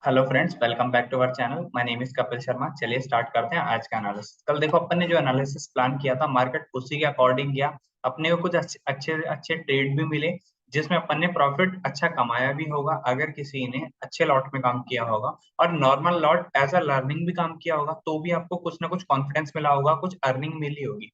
Hello friends, welcome back to our channel. My name is Kapil Sharma. चलिए start करते हैं आज का एनालिसिस। कल देखो अपन ने जो एनालिसिस प्लान किया था, मार्केट उसी के अकॉर्डिंग गया। अपने को कुछ अच्छे अच्छे अच्छे ट्रेड भी मिले जिसमें अपन ने प्रॉफिट अच्छा कमाया भी होगा अगर किसी ने अच्छे लॉट में काम किया होगा, और normal lot as a learning भी काम किया होगा तो भी आपको कुछ ना कुछ कॉन्फिडेंस मिला होगा, कुछ अर्निंग मिली होगी।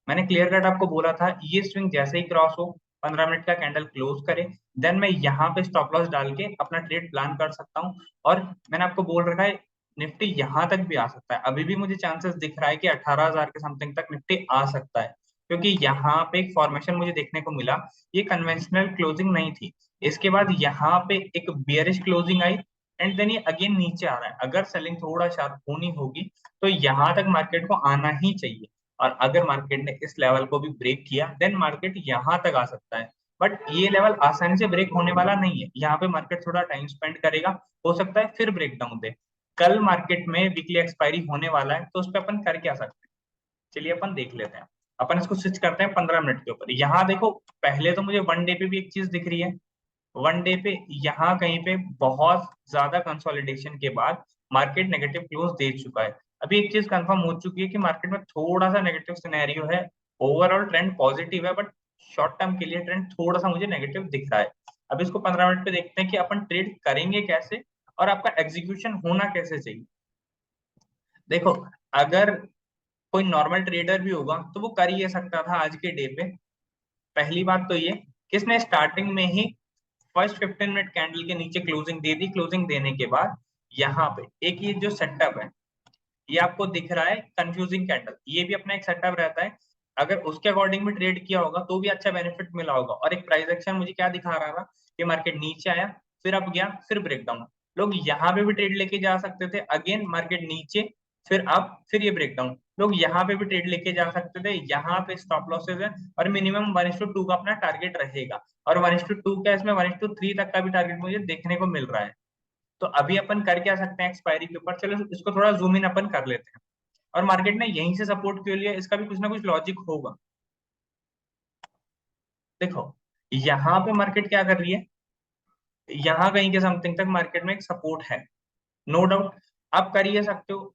मैंने क्लियर कट आपको बोला था, ये स्विंग जैसे ही क्रॉस हो, 15 मिनट का कैंडल क्लोज करे, देन मैं यहाँ पे स्टॉप लॉस डाल के अपना ट्रेड प्लान कर सकता हूँ। और मैंने आपको बोल रखा है निफ्टी यहाँ तक भी आ सकता है। अभी भी मुझे चांसेस दिख रहा है कि 18,000 के समथिंग तक निफ्टी आ सकता है, क्योंकि यहाँ पे एक फॉर्मेशन मुझे देखने को मिला। ये कन्वेंशनल क्लोजिंग नहीं थी। इसके बाद यहाँ पे एक बियरिश क्लोजिंग आई, एंड देन ये अगेन नीचे आ रहा है। अगर सेलिंग थोड़ा शार्प होनी होगी तो यहाँ तक मार्केट को आना ही चाहिए। और अगर मार्केट ने इस लेवल को भी ब्रेक किया, देन मार्केट यहाँ तक आ सकता है। बट ये लेवल आसानी से ब्रेक होने वाला नहीं है। यहाँ पे मार्केट थोड़ा टाइम स्पेंड करेगा, हो सकता है फिर ब्रेक डाउन दे। कल मार्केट में वीकली एक्सपायरी होने वाला है, तो उस पर अपन कर क्या सकते हैं, चलिए अपन देख लेते हैं। अपन इसको स्विच करते हैं 15 मिनट के ऊपर। यहाँ देखो, पहले तो मुझे वन डे पे भी एक चीज दिख रही है। वन डे पे यहाँ कहीं पे बहुत ज्यादा कंसोलिडेशन के बाद मार्केट नेगेटिव क्लोज दे चुका है। अभी एक चीज कंफर्म हो चुकी है कि मार्केट में थोड़ा सा नेगेटिव सिनेरियो है। ओवरऑल ट्रेंड पॉजिटिव है, बट शॉर्ट टर्म के लिए ट्रेंड थोड़ा सा मुझे नेगेटिव दिख रहा है। अब इसको 15 मिनट पे देखते हैं कि अपन ट्रेड करेंगे कैसे और आपका एग्जीक्यूशन होना कैसे चाहिए। देखो, अगर कोई नॉर्मल ट्रेडर भी होगा तो वो कर ये सकता था आज के डे पे। पहली बात तो ये, किसने स्टार्टिंग में ही फर्स्ट 15 मिनट कैंडल के नीचे क्लोजिंग दे दी। क्लोजिंग देने के बाद यहाँ पे एक ये जो सेटअप है, ये आपको दिख रहा है कंफ्यूजिंग कैंडल, ये भी अपना एक सेटअप रहता है। अगर उसके अकॉर्डिंग भी ट्रेड किया होगा तो भी अच्छा बेनिफिट मिला होगा। और एक प्राइस एक्शन मुझे क्या दिखा रहा था कि मार्केट नीचे आया, फिर अप गया, फिर ब्रेकडाउन। लोग यहाँ पे भी ट्रेड लेके जा सकते थे, अगेन मार्केट नीचे, फिर अप, फिर ये ब्रेकडाउन। लोग यहाँ पे भी ट्रेड लेके जा सकते थे। यहाँ पे स्टॉप लॉसेज है और मिनिमम 1:2 का अपना टारगेट रहेगा। और 1:2 का, इसमें 1:3 तक का भी टारगेट मुझे देखने को मिल रहा है। तो अभी अपन कर क्या सकते हैं एक्सपायरी के ऊपर, चलो इसको थोड़ा जूम इन अपन कर लेते हैं। और मार्केट ने यहीं से सपोर्ट क्यों लिया, इसका भी कुछ ना कुछ लॉजिक होगा। देखो, यहाँ पे मार्केट क्या कर रही है, यहाँ कहीं के समथिंग तक मार्केट में एक सपोर्ट है, नो डाउट। आप कर ही सकते हो,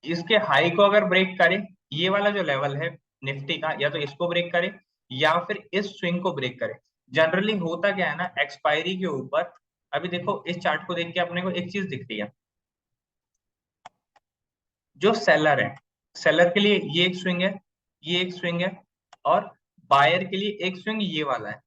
इसके हाई को अगर ब्रेक करे, ये वाला जो लेवल है निफ्टी का, या तो इसको ब्रेक करे या फिर इस स्विंग को ब्रेक करे। जनरली होता क्या है ना, एक्सपायरी के ऊपर, अभी देखो इस चार्ट को देख के अपने को एक चीज दिख रही है। जो सेलर है, सेलर के लिए ये एक स्विंग है, ये एक स्विंग है, और बायर के लिए एक स्विंग ये वाला है।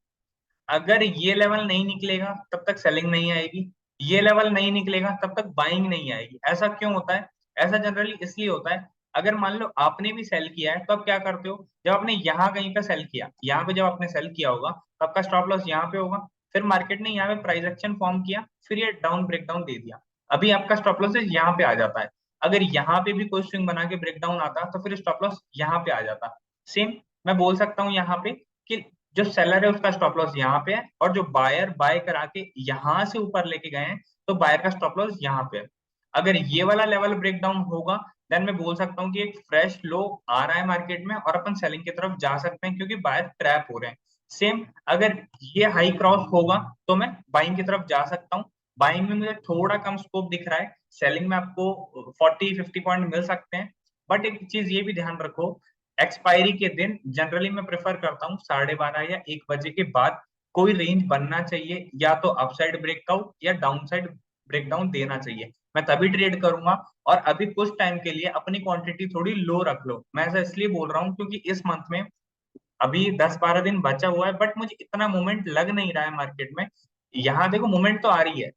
अगर ये लेवल नहीं निकलेगा तब तक सेलिंग नहीं आएगी, ये लेवल नहीं निकलेगा तब तक बाइंग नहीं आएगी। ऐसा क्यों होता है? ऐसा जनरली इसलिए होता है, अगर मान लो आपने भी सेल किया है तो आप क्या करते हो, जब आपने यहाँ कहीं पे सेल किया, यहाँ पे जब आपने सेल किया होगा तो आपका स्टॉप लॉस यहाँ पे होगा। फिर मार्केट ने यहाँ पे प्राइस एक्शन फॉर्म किया, फिर ये डाउन ब्रेकडाउन दे दिया, अभी आपका स्टॉप लॉस यहाँ पे आ जाता है। अगर यहाँ पे भी कोई स्विंग बना के ब्रेकडाउन आता तो फिर स्टॉप लॉस यहाँ पे आ जाता। सेम मैं बोल सकता हूँ यहाँ पे कि जो सेलर है उसका स्टॉप लॉस यहाँ पे है, और जो बायर बाय करा के यहाँ से ऊपर लेके गए हैं तो बायर का स्टॉप लॉस यहाँ पे है। अगर ये वाला लेवल ब्रेक डाउन होगा, देन मैं बोल सकता हूँ कि एक फ्रेश लो आ रहा है मार्केट में और अपन सेलिंग की तरफ जा सकते हैं, क्योंकि बायर ट्रैप हो रहे हैं। सेम अगर ये हाई क्रॉस होगा तो मैं बाइंग की तरफ जा सकता हूँ। बाइंग में मुझे थोड़ा कम स्कोप दिख रहा है, सेलिंग में आपको 40-50 पॉइंट मिल सकते हैं। बट एक चीज ये भी ध्यान रखो, एक्सपायरी के दिन जनरली मैं प्रेफर करता हूँ 12:30 या 1 बजे के बाद कोई रेंज बनना चाहिए, या तो अपसाइड ब्रेकआउट या डाउन साइड ब्रेकडाउन देना चाहिए। मैं तभी ट्रेड करूंगा। और अभी कुछ टाइम के लिए अपनी क्वांटिटी थोड़ी लो रख लो। मैं ऐसा इसलिए बोल रहा हूँ क्योंकि इस मंथ में अभी 10-12 दिन बचा हुआ है, बट मुझे इतना मूवमेंट लग नहीं रहा है मार्केट में। यहाँ देखो मूवमेंट तो आ रही है,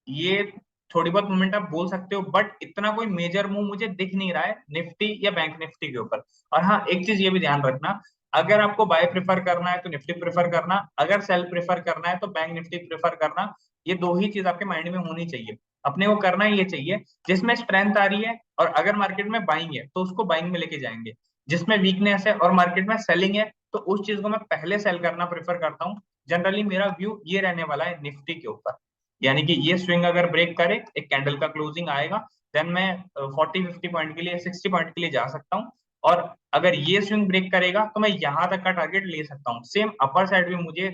ये थोड़ी बहुत मूवमेंट आप बोल सकते हो, बट इतना कोई मेजर मूव मुझे दिख नहीं रहा है निफ्टी या बैंक निफ्टी के ऊपर। और हाँ, एक चीज ये भी ध्यान रखना, अगर आपको बाय प्रेफर करना है तो निफ्टी प्रेफर करना, अगर सेल प्रेफर करना है तो बैंक निफ्टी प्रेफर करना। ये दो ही चीज आपके माइंड में होनी चाहिए। अपने को करना ही ये चाहिए, जिसमें स्ट्रेंथ आ रही है और अगर मार्केट में बाइंग है तो उसको बाइंग में लेके जाएंगे। जिसमें वीकनेस है और मार्केट में सेलिंग है तो उस चीज को मैं पहले सेल करना प्रेफर करता हूँ। जनरली मेरा व्यू ये रहने वाला है निफ्टी के ऊपर। यानी कि ये स्विंग अगर ब्रेक करे, एक कैंडल का क्लोजिंग आएगा, देन मैं 40-50 पॉइंट के लिए, 60 पॉइंट के लिए जा सकता हूँ। और अगर ये स्विंग ब्रेक करेगा तो मैं यहाँ तक का टारगेट ले सकता हूँ। सेम अपर साइड भी मुझे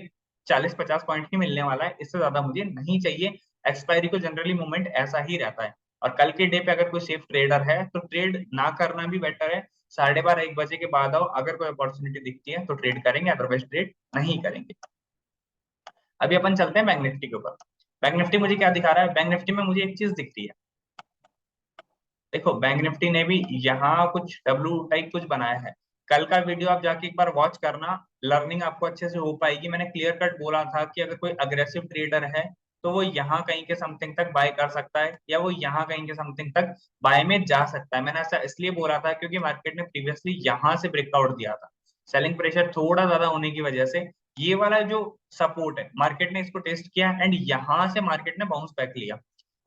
40-50 पॉइंट ही मिलने वाला है, इससे ज्यादा मुझे नहीं चाहिए। एक्सपायरी को जनरली मूवमेंट ऐसा ही रहता है। और कल के डे पे अगर कोई सेफ ट्रेडर है तो ट्रेड ना करना भी बेटर है। 12:30-1 बजे के बाद आओ, अगर कोई अपॉर्चुनिटी दिखती है तो ट्रेड करेंगे, अदरवाइज ट्रेड नहीं करेंगे। अभी अपन चलते हैं बैंक निफ्टी के ऊपर। बैंक निफ्टी मुझे क्या दिखा रहा है? बैंक निफ्टी में मुझे एक चीज दिखती है। देखो बैंक निफ्टी ने भी यहाँ कुछ डब्लू टाइप कुछ बनाया है। कल का वीडियो आप जाके एक बार वॉच करना, लर्निंग आपको अच्छे से हो पाएगी। मैंने क्लियर कट बोला था कि अगर कोई अग्रेसिव ट्रेडर है तो वो यहाँ कहीं के समथिंग तक बाय कर सकता है, या वो यहाँ कहीं के समथिंग तक बाय में जा सकता है। मैंने ऐसा इसलिए बोला था क्योंकि मार्केट ने प्रीवियसली यहाँ से ब्रेकआउट दिया था, सेलिंग प्रेशर थोड़ा ज्यादा होने की वजह से। ये वाला जो सपोर्ट है मार्केट ने इसको टेस्ट किया एंड यहाँ से मार्केट ने बाउंस बैक लिया।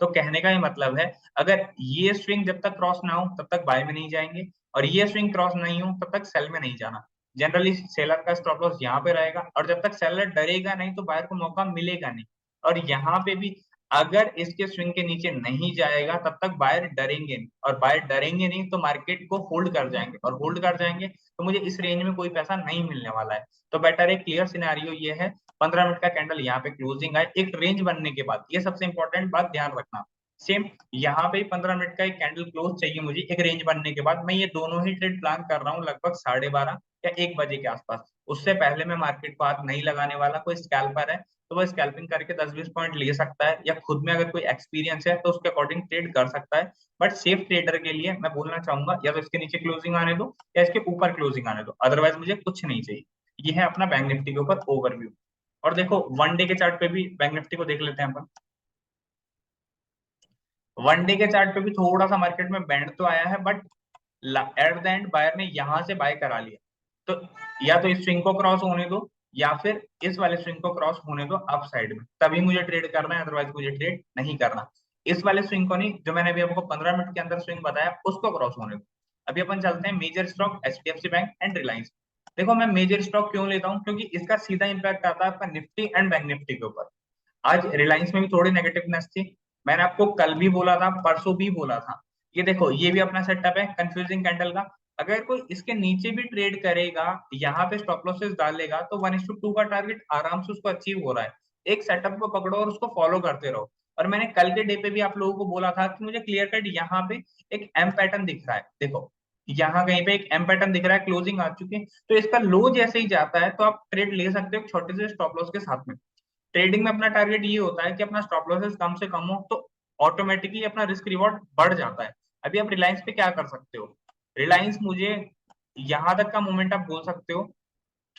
तो कहने का ये मतलब है, अगर ये स्विंग जब तक क्रॉस ना हो तब तक बाय में नहीं जाएंगे, और ये स्विंग क्रॉस नहीं हो तब तक सेल में नहीं जाना। जनरली सेलर का स्टॉप लॉस यहाँ पे रहेगा, और जब तक सेलर डरेगा नहीं तो बायर को मौका मिलेगा नहीं। और यहाँ पे भी अगर इसके स्विंग के नीचे नहीं जाएगा तब तक बायर डरेंगे नहीं, और बायर डरेंगे नहीं तो मार्केट को होल्ड कर जाएंगे, और होल्ड कर जाएंगे तो मुझे इस रेंज में कोई पैसा नहीं मिलने वाला है। तो बेटर है, क्लियर सिनेरियो ये है, 15 मिनट का कैंडल यहाँ पे क्लोजिंग है एक रेंज बनने के बाद, ये सबसे इंपॉर्टेंट बात ध्यान रखना। सेम यहाँ पे 15 मिनट का एक कैंडल क्लोज चाहिए मुझे एक रेंज बनने के बाद। मैं ये दोनों ही ट्रेड प्लान कर रहा हूँ लगभग 12:30 या 1 बजे के आसपास। उससे पहले मैं मार्केट को हाथ नहीं लगाने वाला। कोई स्कैल्पर है तो वो स्कैल्पिंग करके 10-20 पॉइंट ले सकता है, या खुद में अगर कोई एक्सपीरियंस है तो उसके अकॉर्डिंग ट्रेड कर सकता है। बट सेफ ट्रेडर के लिए मैं बोलना चाहूंगा, या तो इसके नीचे क्लोजिंग आने दो या इसके ऊपर क्लोजिंग आने दो, अदरवाइज मुझे कुछ नहीं चाहिए। ये है अपना बैंक निफ्टी के ऊपर ओवरव्यू। और देखो वन डे के चार्ट पे भी बैंक निफ्टी को देख लेते हैं अपन। वन डे के चार्ट पे भी थोड़ा सा मार्केट में बैंड तो आया है, but at the end buyer ने यहां से बाय करा लिया। तो या तो इस स्विंग को क्रॉस होने दो, या फिर इस वाले स्विंग को क्रॉस होने दो अप साइड में, तभी मुझे ट्रेड करना है, अदरवाइज मुझे ट्रेड नहीं करना। इस वाले स्विंग को नहीं, जो मैंने अभी आपको 15 मिनट के अंदर स्विंग बताया उसको क्रॉस होने दो। अभी अपन चलते हैं major stock HDFC bank and Reliance. देखो मैं मेजर स्टॉक क्यों लेता हूँ, क्योंकि इसका सीधा इंपैक्ट आता है आपका निफ्टी एंड बैंक निफ्टी के ऊपर। आज रिलायंस में भी थोड़ी नेगेटिवनेस थी। मैंने आपको कल भी बोला था, परसों भी बोला था। ये देखो ये भी अपना सेटअप है कंफ्यूजिंग कैंडल का। अगर कोई इसके नीचे भी ट्रेड करेगा, यहाँ पे स्टॉप लॉसेस डालेगा, तो 1:2 का टारगेट आराम से उसको अचीव हो रहा है। एक सेटअप को पकड़ो और उसको फॉलो करते रहो। और मैंने कल के डे पे भी आप लोगों को बोला था कि मुझे क्लियर कट यहाँ पे एक एम पैटर्न दिख रहा है। देखो यहाँ कहीं पे एक एम पैटर्न दिख रहा है, क्लोजिंग आ चुकी है, तो इसका लो जैसे ही जाता है तो आप ट्रेड ले सकते हो छोटे से स्टॉप लॉस के साथ में। ट्रेडिंग में अपना टारगेट ये होता है कि अपना स्टॉप लॉसेस कम से कम हो, तो ऑटोमेटिकली अपना रिस्क रिवॉर्ड बढ़ जाता है। अभी आप रिलायंस पे क्या कर सकते हो? रिलायंस मुझे यहां तक का मोमेंट आप बोल सकते हो,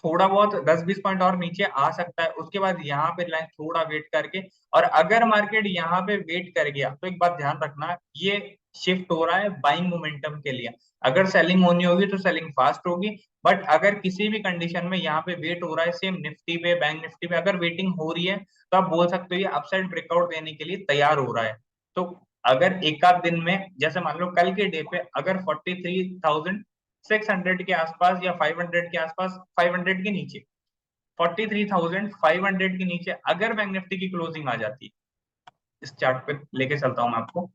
थोड़ा बहुत 10-20 पॉइंट और नीचे आ सकता है, उसके बाद यहाँ पे रिलायंस थोड़ा वेट करके, और अगर मार्केट यहाँ पे वेट कर गया तो एक बात ध्यान रखना, ये शिफ्ट हो रहा है बाइंग मोमेंटम के लिए। अगर सेलिंग होनी होगी तो सेलिंग फास्ट होगी, बट अगर किसी भी कंडीशन में यहाँ पे वेट हो रहा है, सेम निफ्टी पे बैंक निफ्टी पे अगर वेटिंग हो रही है, तो आप बोल सकते हो ये अपसाइड ब्रेकआउट देने के लिए तैयार हो रहा है। तो अगर एक आध दिन में, जैसे मान लो कल के डे पे अगर 43,600 के आसपास या 500 के आसपास, 500 के नीचे, 43,500 के नीचे अगर बैंक निफ्टी की क्लोजिंग आ जाती है, इस चार्ट पे लेके चलता हूं मैं आपको।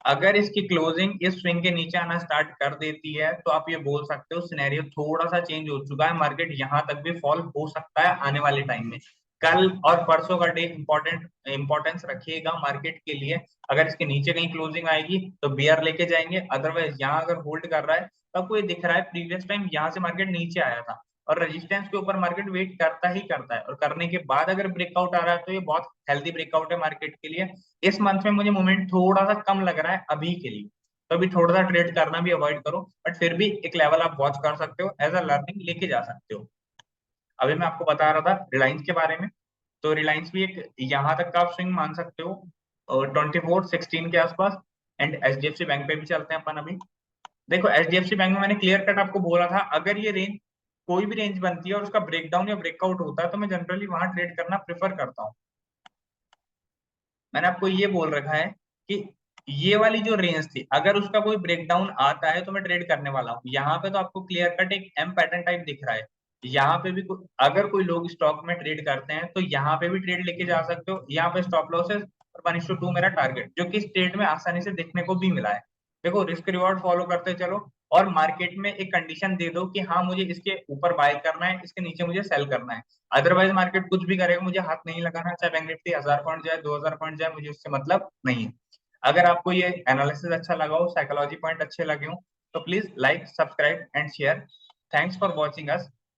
अगर इसकी क्लोजिंग इस स्विंग के नीचे आना स्टार्ट कर देती है, तो आप ये बोल सकते हो सिनेरियो थोड़ा सा चेंज हो चुका है, मार्केट यहां तक भी फॉल हो सकता है आने वाले टाइम में। कल और परसों का डे इंपॉर्टेंस रखिएगा मार्केट के लिए। अगर इसके नीचे कहीं क्लोजिंग आएगी तो बियर लेके जाएंगे, अदरवाइज यहाँ अगर होल्ड कर रहा है तो आपको ये दिख रहा है प्रीवियस टाइम यहाँ से मार्केट नीचे आया था, और रेजिस्टेंस के ऊपर मार्केट वेट करता ही करता है, और करने के बाद अगर ब्रेकआउट आ रहा है तो ये बहुत हेल्दी ब्रेकआउट है मार्केट के लिए। इस मंथ में मुझे मोमेंट थोड़ा सा कम लग रहा है अभी के लिए, तो अभी थोड़ा सा ट्रेड करना भी अवॉइड करो, बट फिर भी एक लेवल आप वॉच कर सकते हो, एज अ लर्निंग लेके जा सकते हो। अभी मैं आपको बता रहा था रिलायंस के बारे में। तो रिलायंस भी एक यहाँ तक का आप स्विंग मान सकते हो, और 24-16 के आसपास। एंड एचडीएफसी बैंक पे भी चलते हैं अपन अभी। देखो एचडीएफसी बैंक में मैंने क्लियर कट आपको बोला था, अगर ये रेंज कोई भी रेंज बनती है और उसका ब्रेकडाउन या ब्रेकआउट होता है तो मैं जनरली वहां ट्रेड करना प्रेफर करता हूँ। मैंने आपको ये बोल रखा है कि ये वाली जो रेंज थी, अगर उसका कोई ब्रेकडाउन आता है तो मैं ट्रेड करने वाला हूँ। यहाँ पे तो आपको क्लियर कट एक एम पैटर्न टाइप दिख रहा है। यहाँ पे भी अगर कोई लोग स्टॉक में ट्रेड करते हैं तो यहाँ पे भी ट्रेड लेके जा सकते हो। यहाँ पे स्टॉप लॉसेस और 1:2 मेरा टारगेट, जो कि इस ट्रेड में आसानी से देखने को भी मिला है। देखो रिस्क रिवॉर्ड फॉलो करते चलो, और मार्केट में एक कंडीशन दे दो कि हाँ मुझे इसके ऊपर बाय करना है, इसके नीचे मुझे सेल करना है। अदरवाइज मार्केट कुछ भी करेगा, मुझे हाथ नहीं लगाना, चाहे बैंक निफ्टी 1000 पॉइंट जाए, 2000 पॉइंट जाए, मुझे उससे मतलब नहीं है। अगर आपको ये एनालिसिस अच्छा लगा हो, साइकोलॉजी पॉइंट अच्छे लगे हो, तो please like, subscribe and share. Thanks for watching us.